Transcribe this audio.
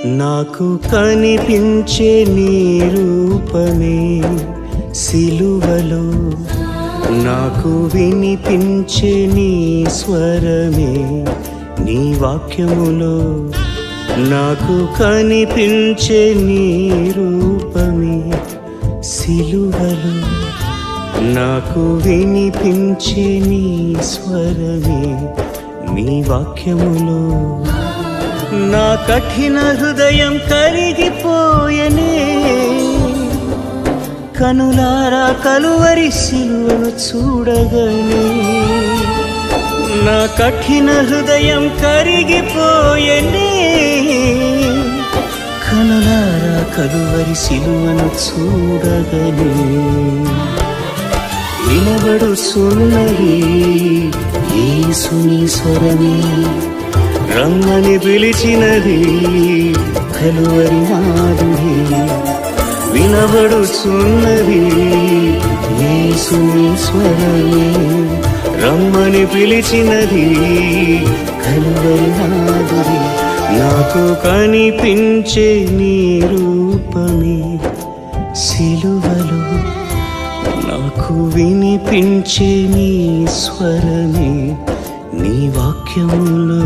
నాకు కనిపించే నీ రూపమే సిలువలో, నాకు వినిపించే నీ స్వరమే నీ వాక్యములో. నాకు కనిపించే నీ రూపమే సిలువలో, నాకు వినిపించే నీ స్వరమే నీ వాక్యములో. నా కఠిన హృదయం కరిగిపోయనే, కనులారా కలువరి సిలువను చూడగనే. నా కఠిన హృదయం కరిగిపోయనే, కనులారా కలువరి సిలువను చూడగనే. వినబడుచున్నది యేసుని స్వరమే, రమ్మని పిలిచినది కలువరి మాధురి. వినబడుచున్నది యేసుని స్వరమే, రమ్మని పిలిచినది కలువరి మాధురి. నాకు కనిపించే నీ రూపమే సిలువలో, నాకు వినిపించే నీ స్వరమే నీ వాక్యములో.